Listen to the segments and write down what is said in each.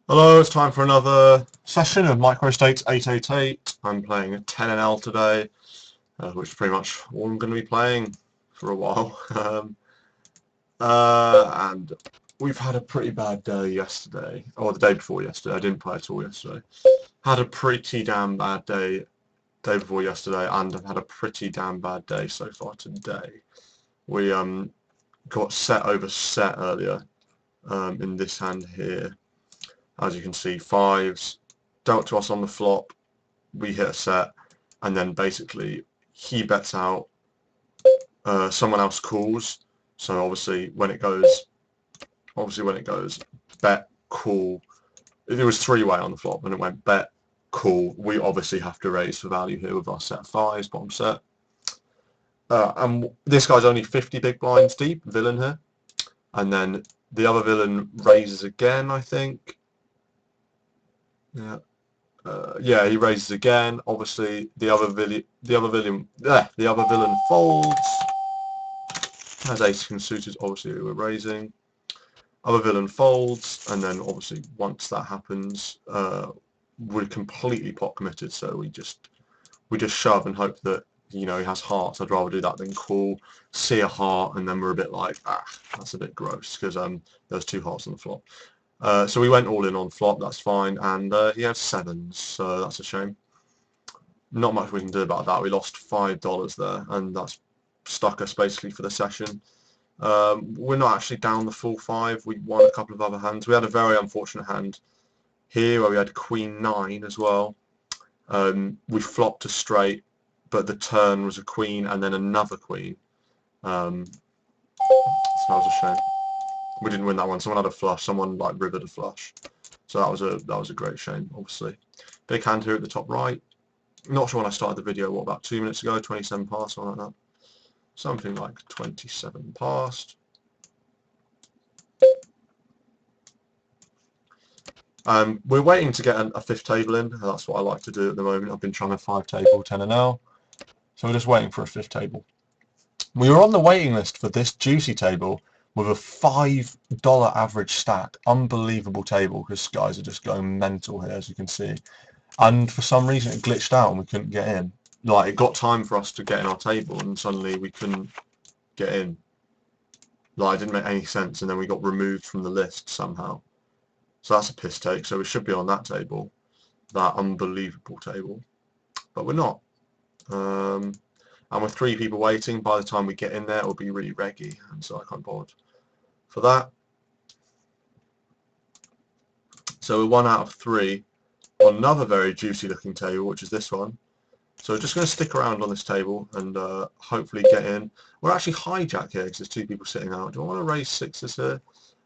Hello, it's time for another session of Micro Stakes 888. I'm playing a 10NL today, which is pretty much all I'm going to be playing for a while. And we've had a pretty bad day yesterday, or the day before yesterday. I didn't play at all yesterday. Had a pretty damn bad day before yesterday, and I've had a pretty damn bad day so far today. We got set over set earlier in this hand here. As you can see, fives dealt to us on the flop, we hit a set, and then basically he bets out, someone else calls. So obviously when it goes bet, call, it was three-way on the flop, and it went bet, call. We obviously have to raise for value here with our set fives, bottom set. And this guy's only 50 big blinds deep, villain here, and then the other villain raises again, I think. Yeah, he raises again. Obviously, the other villain folds. Has ace king suited. Obviously, we're raising. Other villain folds, and then obviously once that happens, we're completely pot committed. So we just shove and hope that he has hearts. I'd rather do that than call, see a heart, and then we're a bit like, that's a bit gross because there's two hearts on the flop. So we went all in on flop, that's fine, and he had sevens, so that's a shame. Not much we can do about that. We lost $5 there, and that's stuck us basically for the session. We're not actually down the full five. We won a couple of other hands. We had a very unfortunate hand here where we had queen nine as well. We flopped a straight, but the turn was a queen and then another queen. So that was a shame. We didn't win that one. Someone had a flush. Someone like rivered a flush. So that was a great shame, obviously. Big hand here at the top right. Not sure when I started the video. What, about 2 minutes ago? 27 past, something like that. Something like 27 past. We're waiting to get a fifth table in. That's what I like to do at the moment. I've been trying a 5-table 10NL. So we're just waiting for a fifth table. We were on the waiting list for this juicy table with a $5 average stack. Unbelievable table because guys are just going mental here, as you can see. And for some reason it glitched out and we couldn't get in. Like, it got time for us to get in our table and suddenly we couldn't get in. Like, it didn't make any sense, and then we got removed from the list somehow. So that's a piss take. So we should be on that table, that unbelievable table, but we're not. And with 3 people waiting, by the time we get in there, it'll be really reggy, and so I can't bother for that. So we're 1 out of 3 on another very juicy looking table, which is this one. So we're just going to stick around on this table and hopefully get in. We're actually hijack here because there's 2 people sitting out. Do I want to raise 6s here?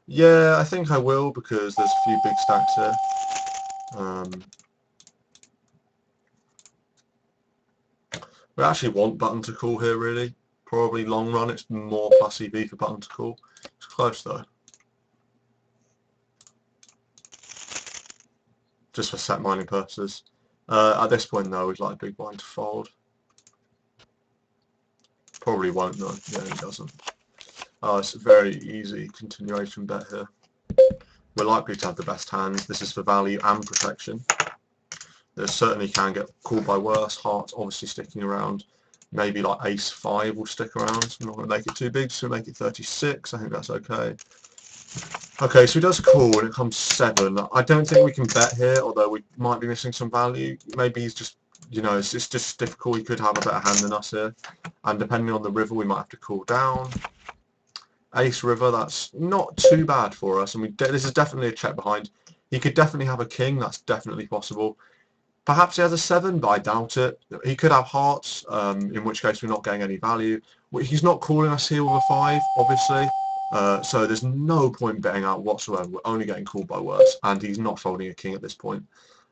Yeah, I think I will because there's a few big stacks here. We actually want button to call here, really. Probably long run, it's more plus EV for button to call. It's close though. Just for set mining purposes. At this point though, we'd like a big blind to fold. Probably won't though. Yeah, he doesn't. It's a very easy continuation bet here. We're likely to have the best hands. This is for value and protection. There certainly can get called by worse. Hearts obviously sticking around. Maybe like ace 5 will stick around. I'm not going to make it too big, so we'll make it 36. I think that's okay. Okay, so he does call and it comes 7. I don't think we can bet here, although we might be missing some value. Maybe he's just, it's just difficult. He could have a better hand than us here. And depending on the river, we might have to call down. Ace river, that's not too bad for us. And this is definitely a check behind. He could definitely have a king. That's definitely possible. Perhaps he has a 7, but I doubt it. He could have hearts, in which case we're not getting any value. He's not calling us here with a 5, obviously. So there's no point betting out whatsoever. We're only getting called by worse, and he's not folding a king at this point.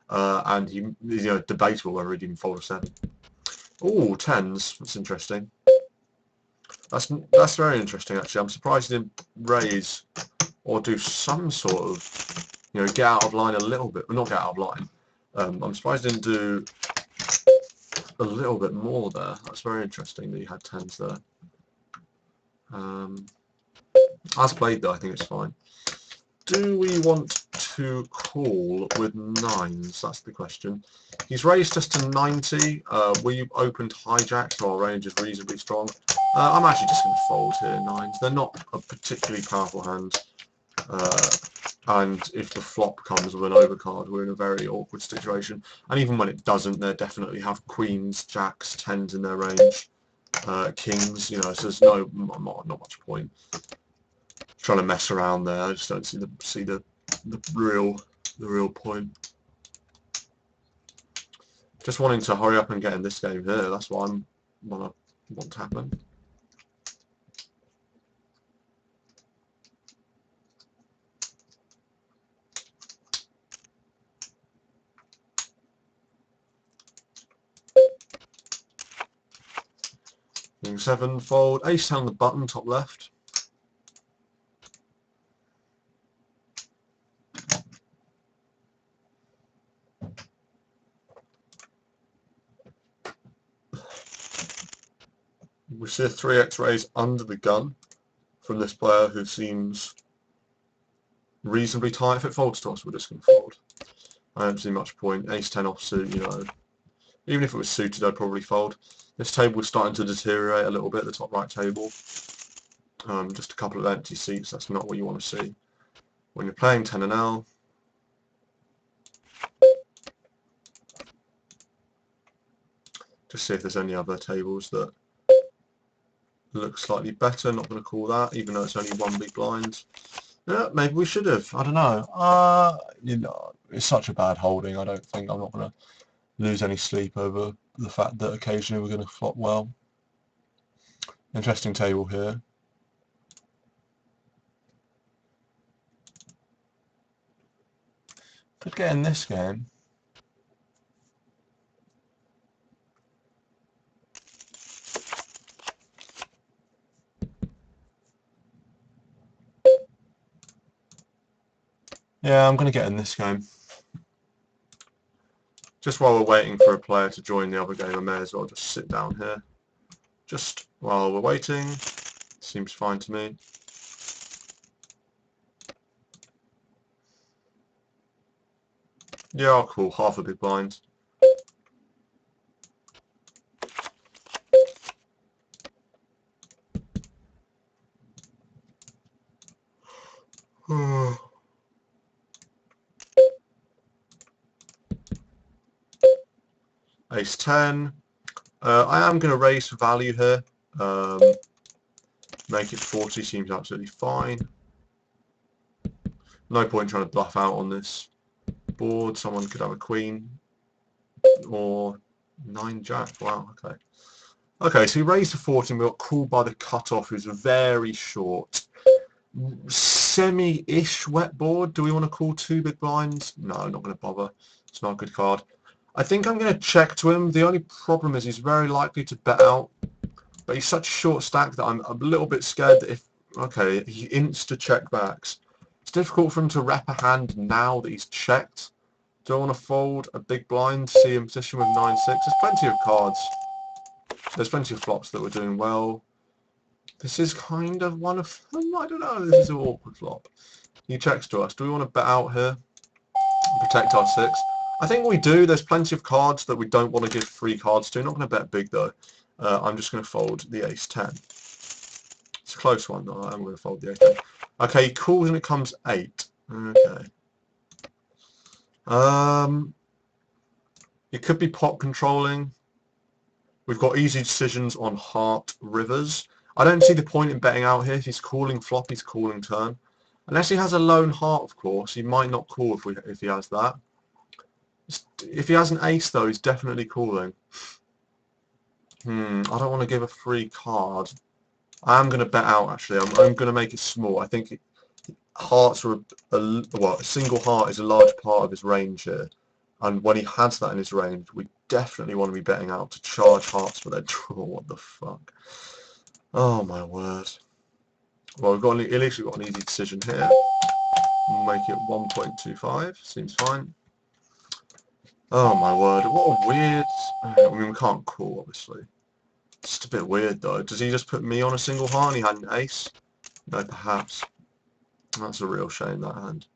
And he, debatable whether he'd even fold a 7. Oh, 10s. That's interesting. That's very interesting, actually. I'm surprised he didn't raise or do some sort of, get out of line a little bit. Well, not get out of line. I'm surprised he didn't do a little bit more there. That's very interesting that he had 10s there. As played though, I think it's fine. Do we want to call with 9s? That's the question. He's raised us to 90. We opened hijack, so our range is reasonably strong. I'm actually just going to fold here, 9s. They're not a particularly powerful hand. And if the flop comes with an overcard, we're in a very awkward situation. And even when it doesn't, they definitely have queens, jacks, 10s in their range, kings. You know, so there's not much point trying to mess around there. I just don't see the real point. Just wanting to hurry up and get in this game here. That's what I want to happen. King 7 fold, ace 10 on the button, top left. We see a 3x raise under the gun from this player who seems reasonably tight. If it folds to us, we're just going to fold. I don't see much point. Ace 10 offsuit, you know. Even if it was suited, I'd probably fold. This table is starting to deteriorate a little bit, the top right table. Just a couple of empty seats, that's not what you want to see when you're playing 10 and L. Just see if there's any other tables that look slightly better. Not going to call that, even though it's only one big blind. Yeah, maybe we should have. I don't know. You know, it's such a bad holding. I don't think I'm not going to lose any sleep over the fact that occasionally we're going to flop well. Interesting table here. Could get in this game. Yeah, I'm going to get in this game. Just while we're waiting for a player to join the other game, I may as well just sit down here. Just while we're waiting. Seems fine to me. Yeah, I'll call half a big blind. Ace 10. I am going to raise for value here. Make it 40 seems absolutely fine. No point trying to bluff out on this board. Someone could have a queen or 9 jack. Wow, okay. Okay, so we raised to 40 and we got called by the cutoff, who's very short. Semi-ish wet board. Do we want to call 2 big blinds? No, I'm not going to bother. It's not a good card. I think I'm going to check to him. The only problem is he's very likely to bet out. But he's such a short stack that I'm a little bit scared that if... Okay, he insta-check backs. It's difficult for him to rep a hand now that he's checked. Do I want to fold a big blind, see him position with 9-6? There's plenty of cards. There's plenty of flops that we're doing well. This is kind of one of them. I don't know. This is an awkward flop. He checks to us. Do we want to bet out here? Protect our 6? I think we do. There's plenty of cards that we don't want to give free cards to. Not going to bet big though. I'm just going to fold the ace 10. It's a close one though. I'm going to fold the ace 10. Okay, he calls and it comes 8. Okay. It could be pot controlling. We've got easy decisions on heart rivers. I don't see the point in betting out here. If he's calling flop, he's calling turn. Unless he has a lone heart, of course. He might not call if he has that. If he has an ace, though, he's definitely calling. I don't want to give a free card. I am going to bet out, actually. I'm going to make it small. I think hearts are a single heart is a large part of his range here. And when he has that in his range, we definitely want to be betting out to charge hearts for their draw. What the fuck? Oh, my word. Well, at least we've got an easy decision here. We'll make it 1.25. Seems fine. Oh my word, what a weird... I mean, we can't call, obviously. It's just a bit weird, though. Does he just put me on a single heart and he had an ace? No, perhaps. That's a real shame, that hand.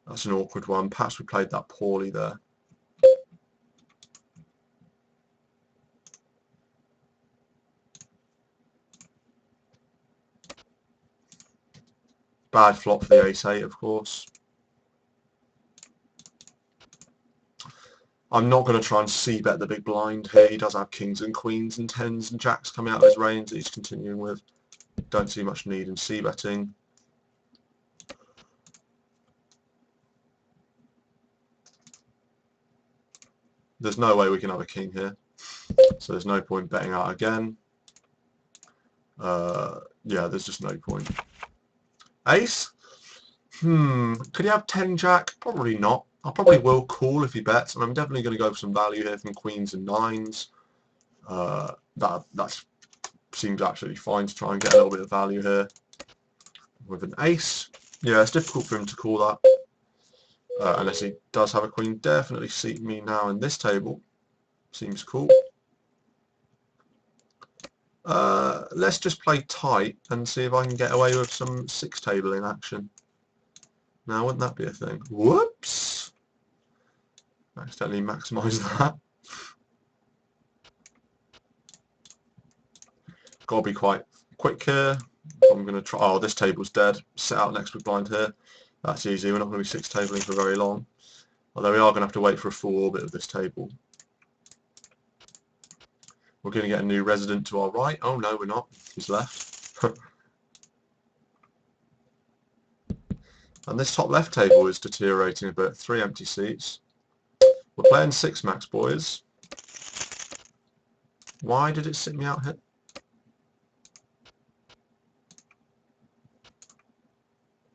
That's an awkward one. Perhaps we played that poorly there. Bad flop for the ace-8, of course. I'm not going to try and c-bet the big blind here. He does have kings and queens and tens and jacks coming out of his range that he's continuing with. Don't see much need in c-betting. There's no way we can have a king here, so there's no point betting out again. Yeah, there's just no point. Ace? Could he have 10 jack? Probably not. I probably will call if he bets, and I'm definitely going to go for some value here from queens and nines. That seems absolutely fine to try and get a little bit of value here. With an ace, yeah, it's difficult for him to call that. Unless he does have a queen. Definitely seat me now in this table. Seems cool. Let's just play tight and see if I can get away with some six table in action. Now, wouldn't that be a thing? Whoops! Accidentally maximise that. Got to be quite quick here. I'm going to try. Oh, this table's dead. Set out next big blind here. That's easy. We're not going to be six tabling for very long. Although we are going to have to wait for a full orbit of this table. We're going to get a new resident to our right. Oh no, we're not. He's left. And this top left table is deteriorating a bit. 3 empty seats. We're playing 6 max, boys. Why did it sit me out here?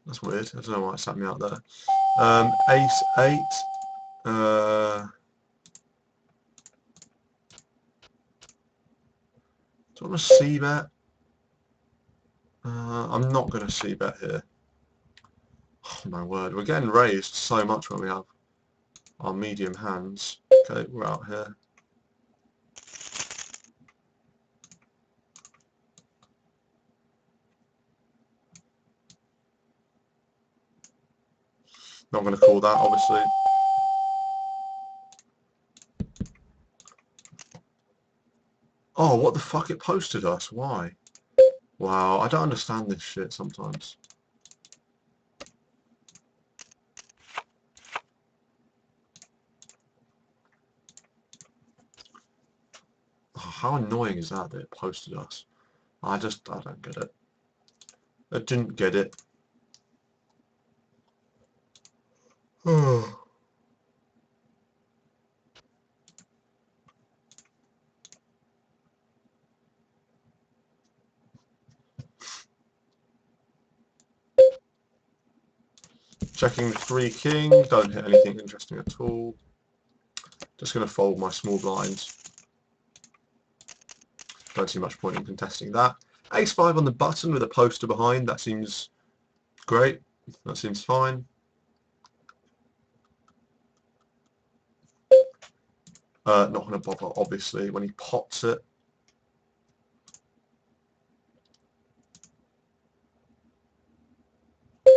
That's weird. I don't know why it sat me out there. Ace 8. Do I want to c-bet? I'm not going to c-bet here. Oh my word, we're getting raised so much when we have our medium hands. Okay, we're out here. Not going to call that, obviously. Oh, what the fuck, it posted us? Why? Wow, I don't understand this shit sometimes. Oh, how annoying is that it posted us? I don't get it. I didn't get it. Checking 3 kings, don't hit anything interesting at all. Just going to fold my small blinds. Don't see much point in contesting that. Ace 5 on the button with a poster behind, that seems great. That seems fine. Not going to bother, obviously, when he pots it.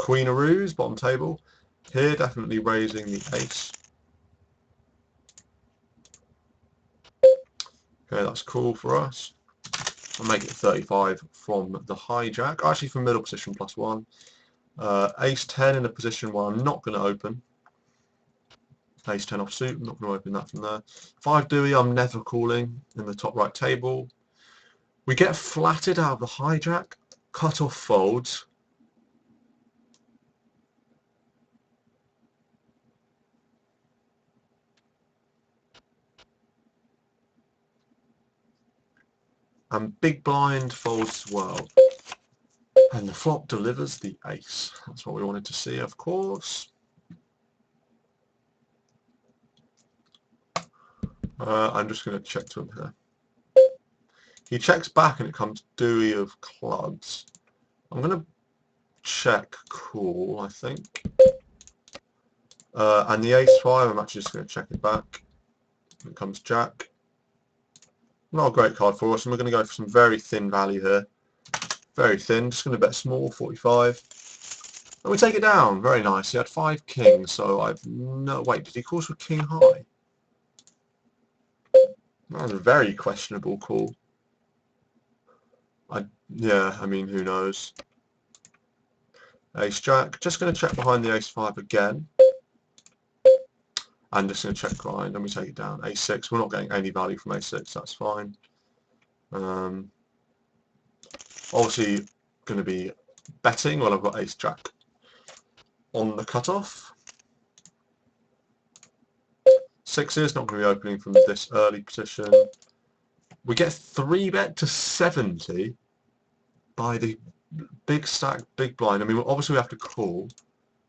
Queen-a-roos, bottom table. Here, definitely raising the ace. Okay, that's cool for us. I'll make it 35 from the hijack. Actually, from middle position, +1. Ace 10 in a position where I'm not going to open. Ace 10 offsuit, I'm not going to open that from there. 5 Dewey, I'm never calling in the top right table. We get flatted out of the hijack. Cut off folds. And big blind folds as well. And the flop delivers the ace. That's what we wanted to see, of course. I'm just going to check to him here. He checks back and it comes Dewey of clubs. I'm going to check call, I think. And the ace 5, I'm actually just going to check it back. It comes jack. Not a great card for us, and we're going to go for some very thin value here. Very thin, just going to bet small, 45. And we take it down. Very nice. He had 5 kings, so I've no... Wait, did he call for king high? That was a very questionable call. Yeah, I mean, who knows? Ace jack. Just going to check behind the ace 5 again. And just going to check behind, and we take it down. A6. We're not getting any value from A6. That's fine. Obviously, going to be betting while I've got ace jack on the cutoff. 6s, not going to be opening from this early position. We get 3-bet to 70 by the big stack, big blind. I mean, obviously we have to call.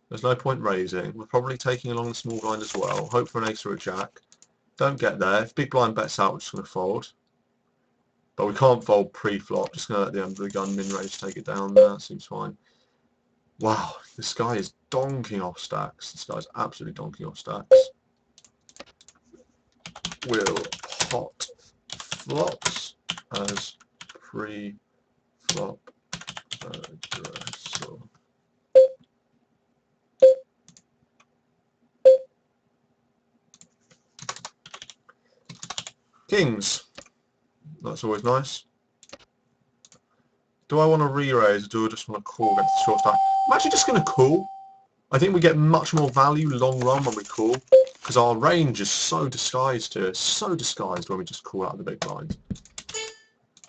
There's no point raising. We're probably taking along the small blind as well. Hope for an ace or a jack. Don't get there. If big blind bets out, we're just going to fold. But we can't fold pre-flop. Just going to let the end of the gun min-range take it down there. Seems fine. Wow, this guy is donking off stacks. This guy's absolutely donking off stacks. Will pot flops as pre-flop aggressor. Kings. That's always nice. Do I want to re-raise or do I just want to call against the short stack? I'm actually just going to call. I think we get much more value long run when we call, because our range is so disguised here. It's so disguised when we just call out the big blind.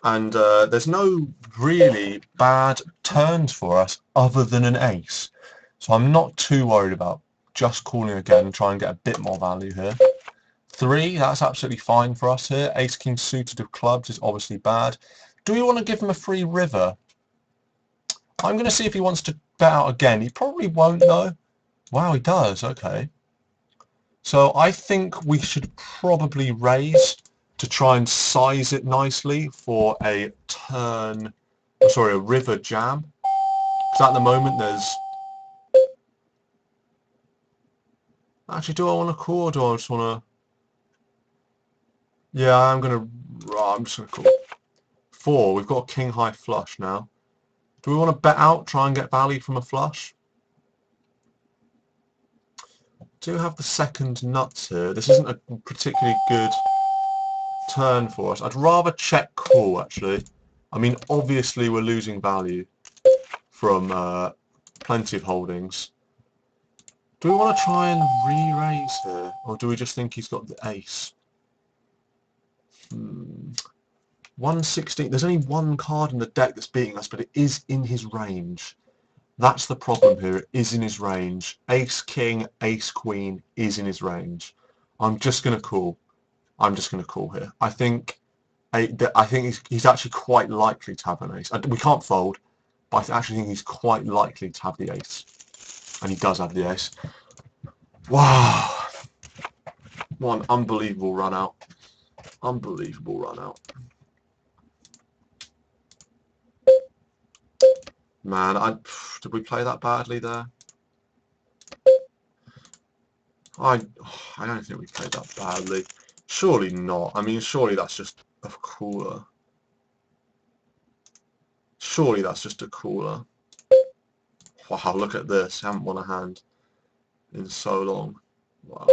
And there's no really bad turns for us other than an ace. So I'm not too worried about just calling again and try and get a bit more value here. 3, that's absolutely fine for us here. Ace king suited of clubs is obviously bad. Do we want to give him a free river? I'm going to see if he wants to bet out again. He probably won't though. Wow, he does. Okay. So I think we should probably raise to try and size it nicely for a turn, sorry, a river jam. Because at the moment there's... Actually, do I want to call or do I just want to... Yeah, I'm just going to call. 4, we've got a king high flush now. Do we want to bet out, try and get value from a flush? Do have the second nuts here. This isn't a particularly good turn for us. I'd rather check call, actually. I mean, obviously we're losing value from plenty of holdings. Do we want to try and re-raise here? Or do we just think he's got the ace? 116. There's only one card in the deck that's beating us, but it is in his range. That's the problem here. It is in his range. Ace king, ace queen is in his range. I'm just going to call. I'm just going to call here. I think he's actually quite likely to have an ace. We can't fold, but I actually think he's quite likely to have the ace. And he does have the ace. Wow. What an unbelievable run out. Unbelievable run out. Man, did we play that badly there? I don't think we played that badly. Surely not. I mean, surely that's just a cooler. Surely that's just a cooler. Wow, look at this. Haven't won a hand in so long. Wow.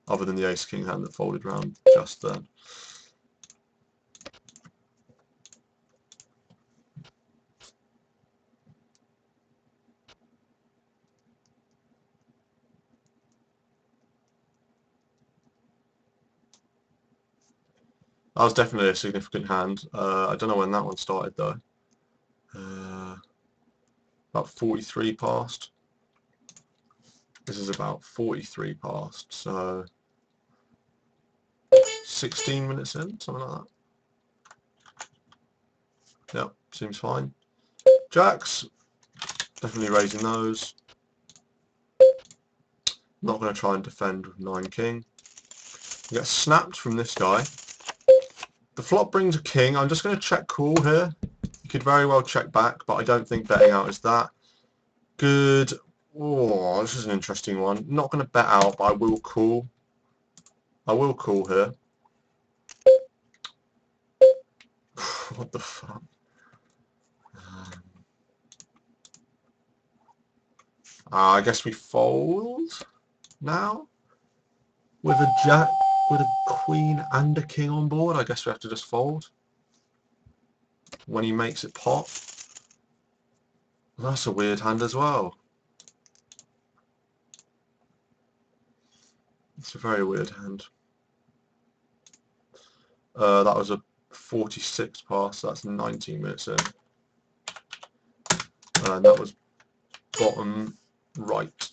Other than the ace-king hand that folded round just then. That was definitely a significant hand. I don't know when that one started though. About 43 past. This is about 43 past, so 16 minutes in, something like that. Yep, seems fine. Jacks, definitely raising those. Not going to try and defend with 9 king. We get snapped from this guy. The flop brings a king. I'm just going to check call here. You could very well check back, but I don't think betting out is that good. Oh, this is an interesting one. Not going to bet out, but I will call. I will call here. What the fuck? I guess we fold now with a jack, with a queen and a king on board. I guess we have to just fold when he makes it pop. That's a weird hand as well. It's a very weird hand. That was a 46 pass, so that's 19 minutes in. And that was bottom right.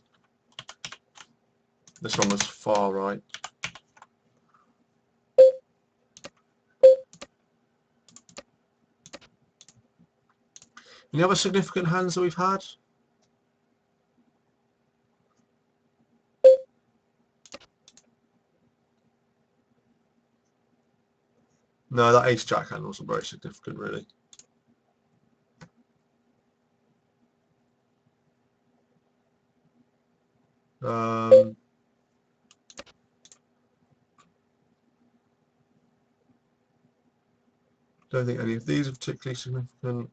This one was far right. Any other significant hands that we've had? No, that ace-jack hand wasn't very significant, really. Don't think any of these are particularly significant.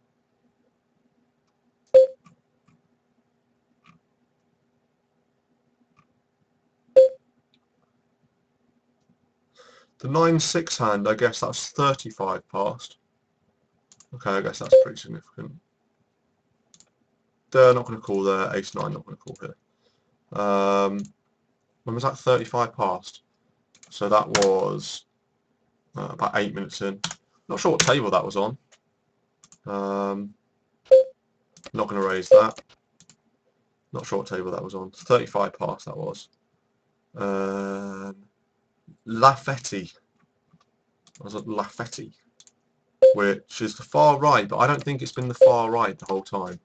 The 9-6 hand, I guess that's 35 past. Okay, I guess that's pretty significant. They're not going to call there. Ace-9, not going to call here. When was that? 35 past. So that was about 8 minutes in. Not sure what table that was on. Not going to raise that. Not sure what table that was on. 35 past that was. Lafetti. I was at Lafetti, which is the far right, but I don't think it's been the far right the whole time.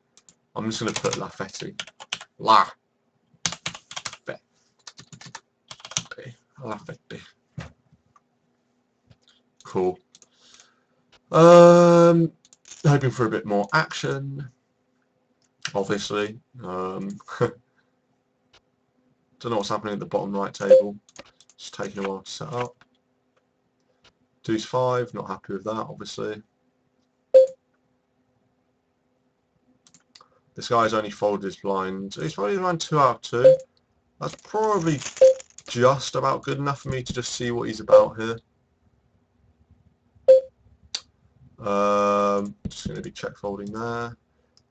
I'm just going to put Lafetti. Lafetti. Cool. Hoping for a bit more action, obviously. Don't know what's happening at the bottom right table. It's taking a while to set up. Deuce 5, not happy with that, obviously. This guy's only folded his blind. He's probably around 2 out of 2. That's probably just about good enough for me to just see what he's about here. Just going to be check folding there.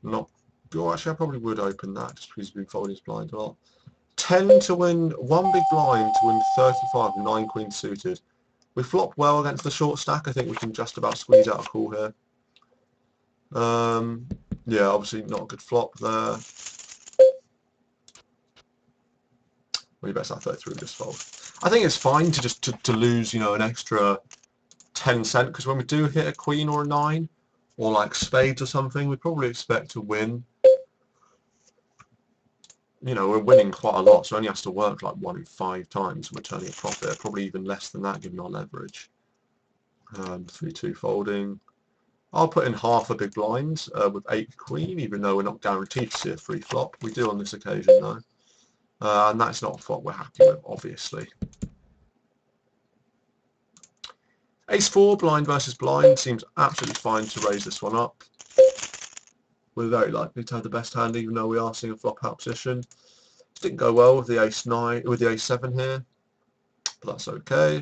Not. Oh, actually, I probably would open that just because he's been folding his blind a lot. 10 to win, 1 big blind to win 35, 9 queen suited. We flop well against the short stack. I think we can just about squeeze out a call here. Yeah, obviously not a good flop there. Well, you best have 33 with this fold. I think it's fine to just to lose, you know, an extra 10 cent, because when we do hit a queen or a 9 or like spades or something, we probably expect to win. You know, we're winning quite a lot, so it only has to work like 1 in 5 times and we're turning a profit, probably even less than that given our leverage. 3-2 folding. I'll put in half a big blind with 8 queen, even though we're not guaranteed to see a free flop. We do on this occasion though. And that's not a flop we're happy with, obviously. Ace 4, blind versus blind, seems absolutely fine to raise this one up. We're very likely to have the best hand, even though we are seeing a flop out position. This didn't go well with the ace 9, with the ace 7 here, but that's okay.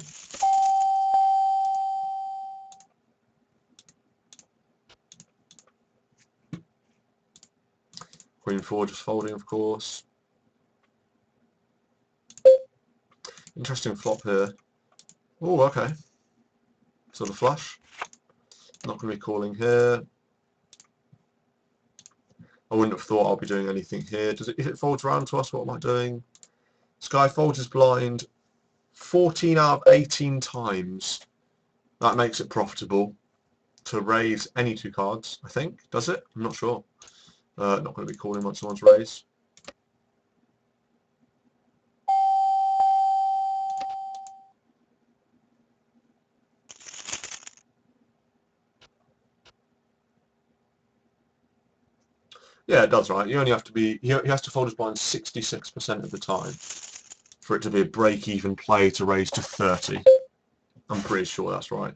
Queen 4 just folding, of course. Interesting flop here. Oh, okay. So the flush. Not going to be calling here. I wouldn't have thought I'll be doing anything here. If it folds around to us, what am I doing? This guy folds his blind 14 out of 18 times. That makes it profitable to raise any 2 cards, I think. Does it? I'm not sure. Not going to be calling once someone's raised. Yeah, it does, right? You only have to be. He has to fold his blind 66% of the time for it to be a break-even play to raise to 30. I'm pretty sure that's right.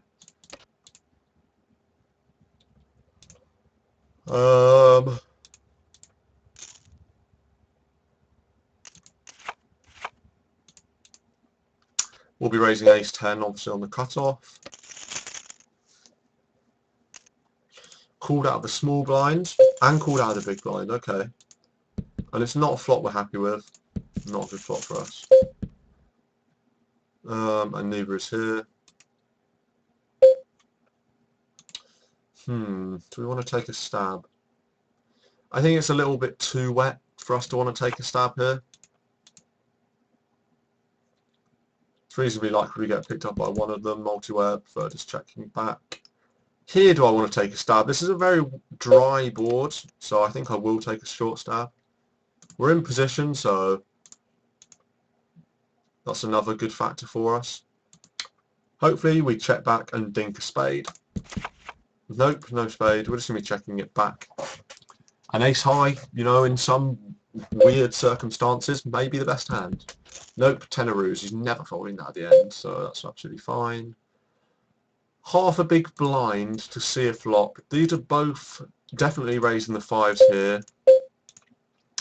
We'll be raising ace 10, obviously, on the cutoff. Called out of the small blind and called out of the big blind. Okay. And it's not a flop we're happy with. Not a good flop for us. And neither is here. Do we want to take a stab? I think it's a little bit too wet for us to want to take a stab here. It's reasonably likely we get picked up by one of them. Multi-way, prefer just checking back. Here, do I want to take a stab? This is a very dry board, so I think I will take a short stab. We're in position, so that's another good factor for us. Hopefully we check back and dink a spade. Nope, no spade. We're just going to be checking it back. An ace high, you know, in some weird circumstances, may be the best hand. Nope, tenaroos. He's never folding that at the end, so that's absolutely fine. Half a big blind to see a flop. These are both definitely raising the fives here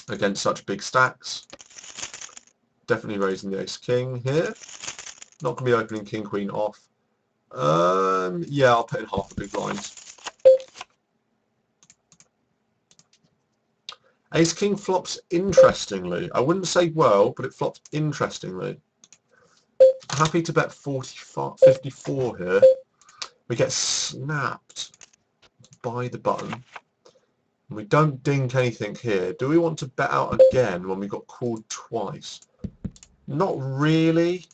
against such big stacks. Definitely raising the ace king here. Not going to be opening king queen off. Yeah, I'll put in half a big blind. Ace king flops interestingly. I wouldn't say well, but it flops interestingly. Happy to bet 54 here. We get snapped by the button. We don't dink anything here. Do we want to bet out again when we got called twice? Not really.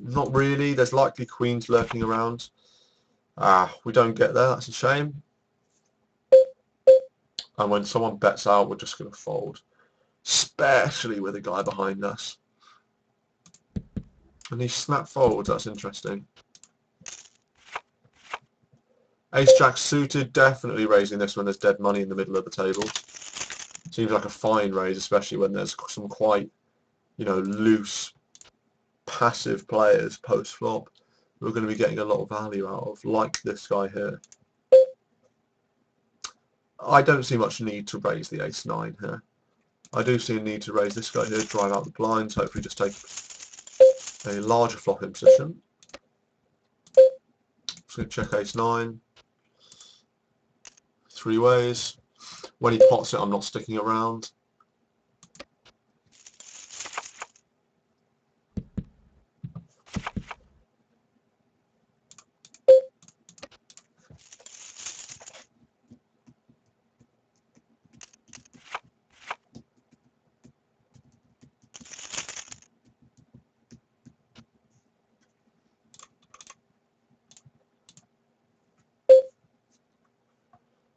Not really. There's likely queens lurking around. We don't get there. That's a shame. And when someone bets out, we're just going to fold. Especially with a guy behind us. And he snap folds. That's interesting. Ace jack suited, definitely raising this when there's dead money in the middle of the table. Seems like a fine raise, especially when there's some quite, you know, loose, passive players post-flop. We're going to be getting a lot of value out of, like this guy here. I don't see much need to raise the ace-9 here. I do see a need to raise this guy here, drive out the blinds, hopefully just take a larger flop in position. Just going to check ace-9. 3 ways. When he pots it, I'm not sticking around.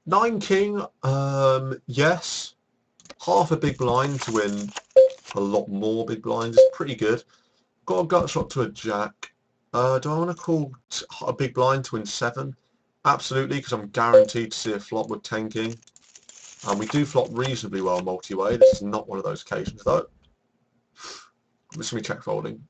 Nine king, yes. Half a big blind to win a lot more big blinds is pretty good. Got a gut shot to a jack. Do I want to call a big blind to win 7? Absolutely, because I'm guaranteed to see a flop with 10 king. And we do flop reasonably well multi-way. This is not one of those occasions though. I'm just going to be check folding.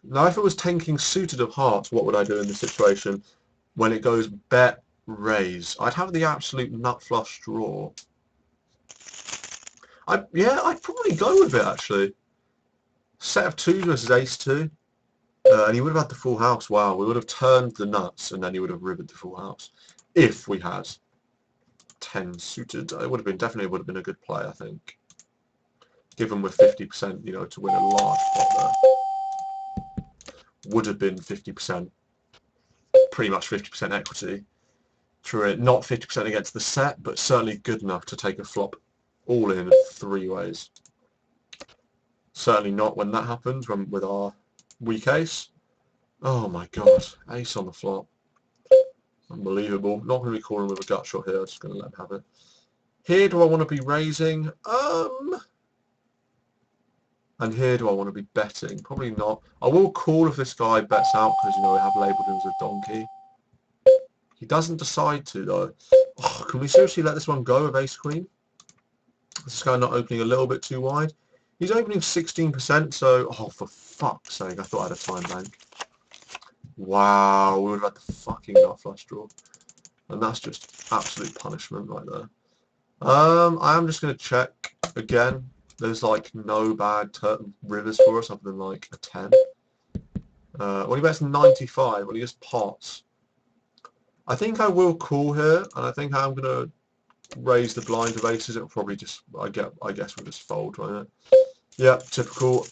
Now, if it was 10 king suited of hearts, what would I do in this situation? When it goes bet, raise, I'd have the absolute nut flush draw. Yeah, I'd probably go with it actually. Set of 2s versus ace 2. And he would have had the full house. Wow, we would have turned the nuts and then he would have riveted the full house. If we had 10 suited, it would have been, definitely would have been a good play, I think. Given we're 50%, you know, to win a large pot there. Would have been 50%, pretty much 50% equity. True, it not 50% against the set, but certainly good enough to take a flop all in 3 ways. Certainly not when that happens, when with our weak ace. Oh my god, ace on the flop. Unbelievable. Not going to be calling with a gut shot here, I'm just going to let him have it. Here, do I want to be raising? And here, do I want to be betting? Probably not. I will call if this guy bets out, because, you know, we have labelled him as a donkey. He doesn't decide to, though. Oh, can we seriously let this one go with ace-queen? This guy not opening a little bit too wide. He's opening 16%, so... Oh, for fuck's sake, I thought I had a time bank. Wow, we would have had the fucking nut flush draw. And that's just absolute punishment right there. I am just going to check again. There's like no bad rivers for us other than like a 10. When he bets 95, when he just pots. I think I will call here, and I think I'm going to raise the blind of aces. It'll probably just, I guess we'll just fold, won't it? Yeah, typical.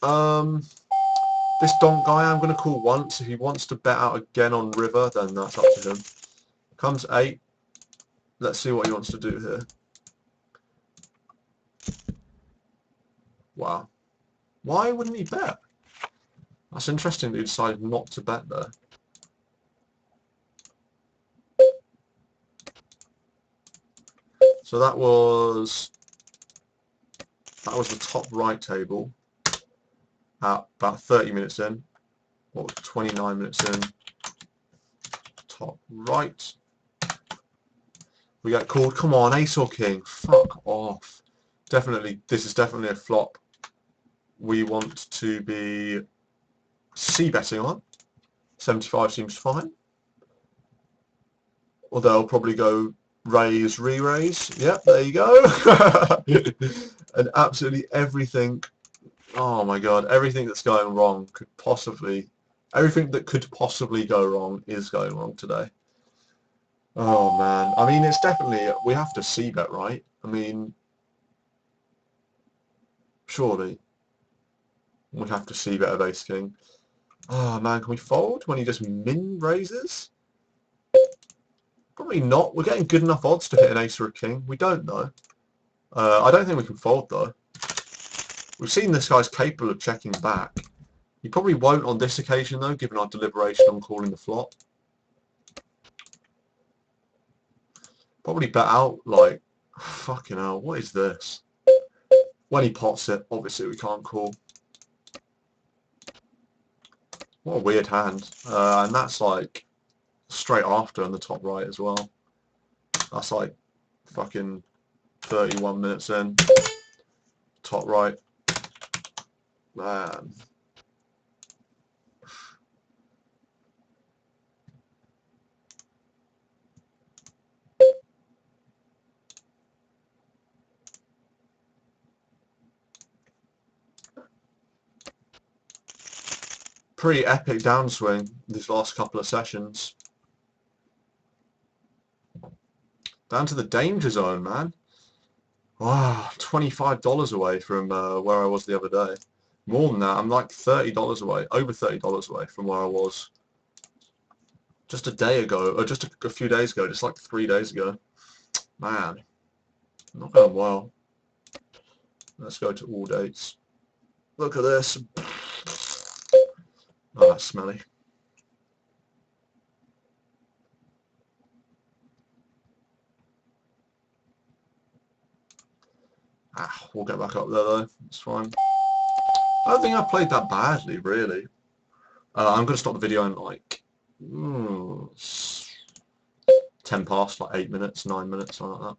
This donk guy I'm going to call once. If he wants to bet out again on river, then that's up to him. Comes 8. Let's see what he wants to do here. Wow. Why wouldn't he bet? That's interesting that he decided not to bet there. So that was the top right table at about 30 minutes in, or 29 minutes in. Top right. We get called. Come on, ace or king. Fuck off. Definitely, this is definitely a flop. We want to be c-betting on. 75 seems fine. Or they'll probably go raise, re-raise. Yep, there you go. And absolutely everything. Oh my god, everything that's going wrong could possibly. Everything that could possibly go wrong is going wrong today. Oh man, I mean, it's definitely, we have to c-bet, right? I mean, surely we have to c-bet of ace king. Oh man, can we fold when he just min raises? Probably not. We're getting good enough odds to hit an ace or a king. We don't though. I don't think we can fold though. We've seen this guy's capable of checking back. He probably won't on this occasion though, given our deliberation on calling the flop. Probably bet out like, fucking hell, what is this? When he pots it, obviously we can't call. What a weird hand. And that's like straight after on the top right as well. That's like fucking 31 minutes in. Top right. Man. Pretty epic downswing these last couple of sessions. Down to the danger zone, man. Wow, $25 away from where I was the other day. More than that, I'm like $30 away, over $30 away from where I was just a day ago, or just a few days ago, just like 3 days ago. Man, not going well. Let's go to all dates. Look at this. Oh, that's smelly. We'll get back up there though. It's fine. I don't think I played that badly, really. I'm going to stop the video in like 10 past, like 8 minutes, 9 minutes, something like that.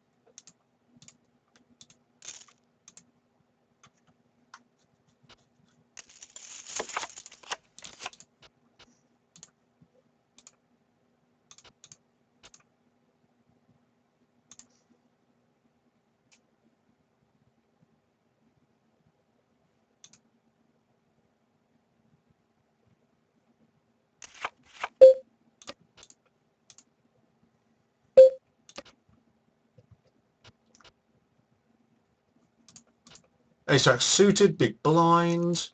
Ace-jack suited, big blind.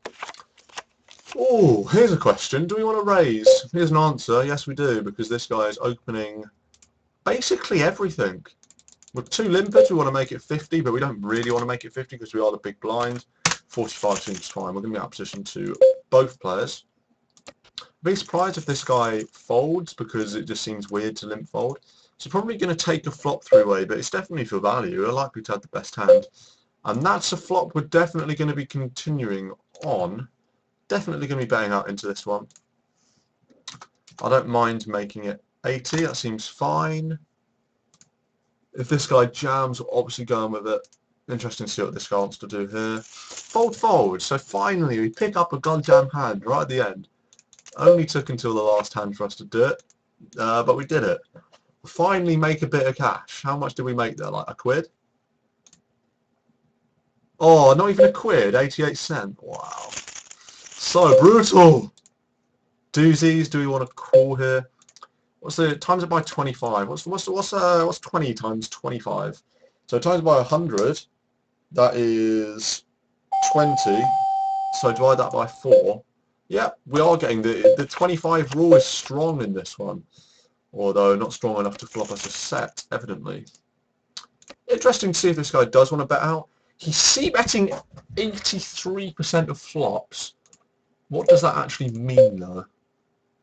Oh, here's a question. Do we want to raise? Here's an answer. Yes, we do, because this guy is opening basically everything. With 2 limpers, we want to make it 50, but we don't really want to make it 50 because we are the big blind. 45 seems fine. We're going to be in that position to both players. I'd be surprised if this guy folds because it just seems weird to limp fold. So probably going to take a flop three-way, but it's definitely for value. We're likely to have the best hand. And that's a flop we're definitely going to be continuing on. Definitely going to be betting out into this one. I don't mind making it 80. That seems fine. If this guy jams, we're obviously going with it. Interesting to see what this guy wants to do here. Fold forward. So finally we pick up a goddamn hand right at the end. Only took until the last hand for us to do it, but we did it. Finally make a bit of cash. How much did we make there? Like a quid? Oh, not even a quid, 88 cents. Wow. So brutal. Doozies, do we want to call here? What's the times it by 25? What's 20 times 25? So times it by 100, that is 20. So divide that by 4. Yeah, we are getting the 25 rule is strong in this one. Although not strong enough to flop us a set, evidently. Interesting to see if this guy does want to bet out. He's c-betting 83% of flops. What does that actually mean, though?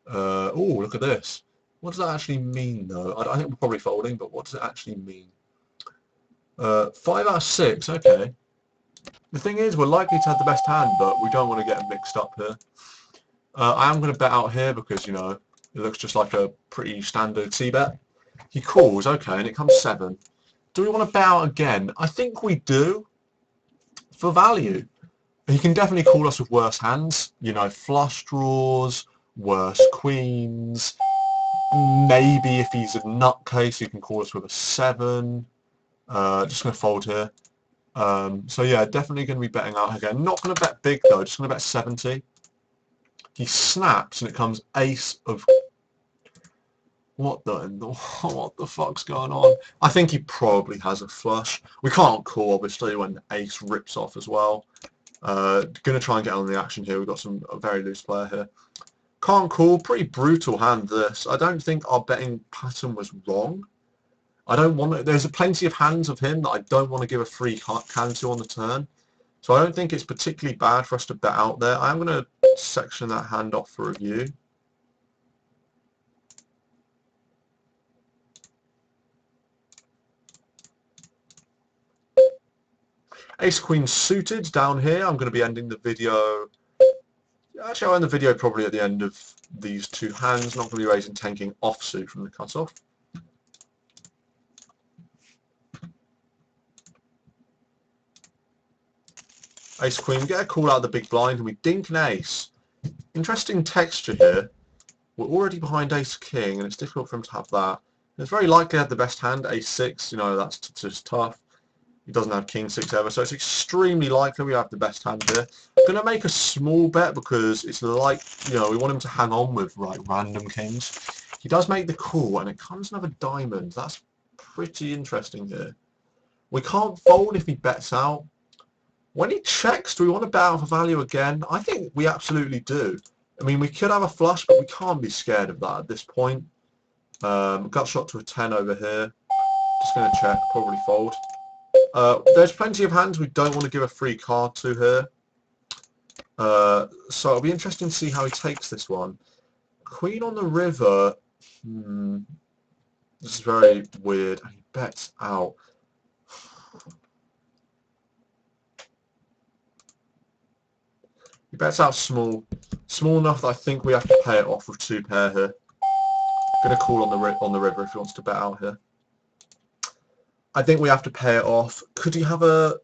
Oh, look at this. What does that actually mean, though? I think we're probably folding, but what does it actually mean? 5 out of 6, okay. The thing is, we're likely to have the best hand, but we don't want to get mixed up here. I am going to bet out here because, you know, it looks just like a pretty standard c-bet. He calls, okay, and it comes 7. Do we want to bet out again? I think we do. For value. He can definitely call us with worse hands. You know, flush draws, worse queens. Maybe if he's a nutcase, he can call us with a 7. Just going to fold here. So yeah, definitely going to be betting out again. Not going to bet big though, just going to bet 70. He snaps and it comes ace of... What the fuck's going on? I think he probably has a flush. We can't call obviously when the ace rips off as well. Gonna try and get on the action here. We've got a very loose player here. Can't call. Pretty brutal hand this. I don't think our betting pattern was wrong. I don't want to, there's plenty of hands of him that I don't want to give a free can to on the turn. So I don't think it's particularly bad for us to bet out there. I'm going to section that hand off for review. Ace Queen suited down here. I'm going to be ending the video. Actually, I'll end the video probably at the end of these two hands. Not going to be raising 10 king offsuit from the cutoff. Ace Queen, we get a call out of the big blind and we dink an ace. Interesting texture here. We're already behind Ace King and it's difficult for him to have that. It's very likely to have the best hand, Ace 6, you know, that's just tough. He doesn't have King 6 ever, so it's extremely likely we have the best hand here. I'm going to make a small bet because it's like, you know, we want him to hang on with like random kings. He does make the call and it comes another diamond. That's pretty interesting here. We can't fold if he bets out. When he checks, do we want to bet out for value again? I think we absolutely do. I mean, we could have a flush, but we can't be scared of that at this point. Gut shot to a 10 over here. Just going to check, probably fold. There's plenty of hands we don't want to give a free card to here. So it'll be interesting to see how he takes this one. Queen on the river. This is very weird. He bets out. He bets out small. Small enough that I think we have to pay it off with 2 pair here. Going to call on the river if he wants to bet out here. I think we have to pay it off. Could he have a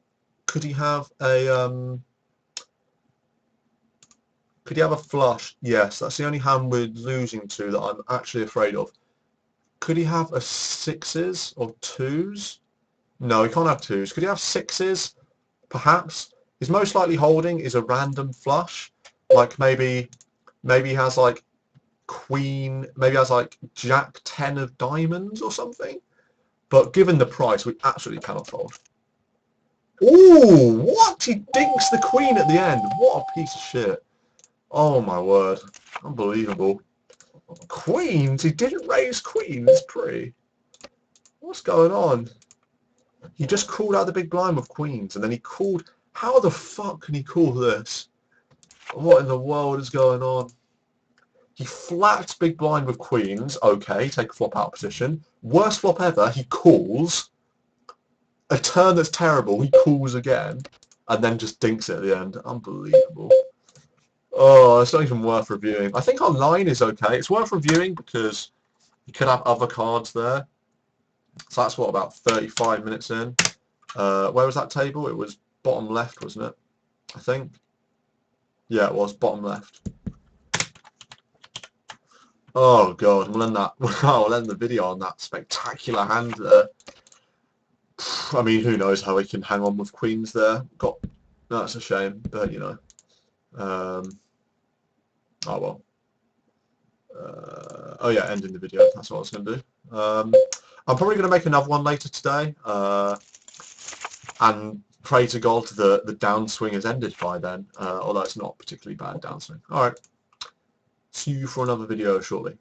flush? Yes, that's the only hand we're losing to that I'm actually afraid of. Could he have a 6s or 2s? No, he can't have 2s. Could he have 6s? Perhaps. His most likely holding is a random flush. Like maybe he has like queen, maybe he has like jack 10 of diamonds or something. But given the price, we absolutely cannot fold. Ooh, what? He dinks the queen at the end. What a piece of shit. Oh my word. Unbelievable. Queens? He didn't raise queens pre. What's going on? He just called out the big blind with queens and then he called... How the fuck can he call this? What in the world is going on? He flats big blind with queens. Okay, take a flop out position. Worst flop ever. He calls. A turn that's terrible. He calls again. And then just dinks it at the end. Unbelievable. Oh, it's not even worth reviewing. I think our line is okay. It's worth reviewing because you could have other cards there. So that's what, about 35 minutes in. Where was that table? It was bottom left, wasn't it? I think. Yeah, it was bottom left. Oh god, we'll end that. We'll end the video on that spectacular hand there. I mean, who knows how he can hang on with queens there. That's a shame, but you know. Oh well. Oh yeah, ending the video. That's what I was going to do. I'm probably going to make another one later today, and pray to God the downswing has ended by then. Although it's not a particularly bad downswing. All right. See you for another video shortly.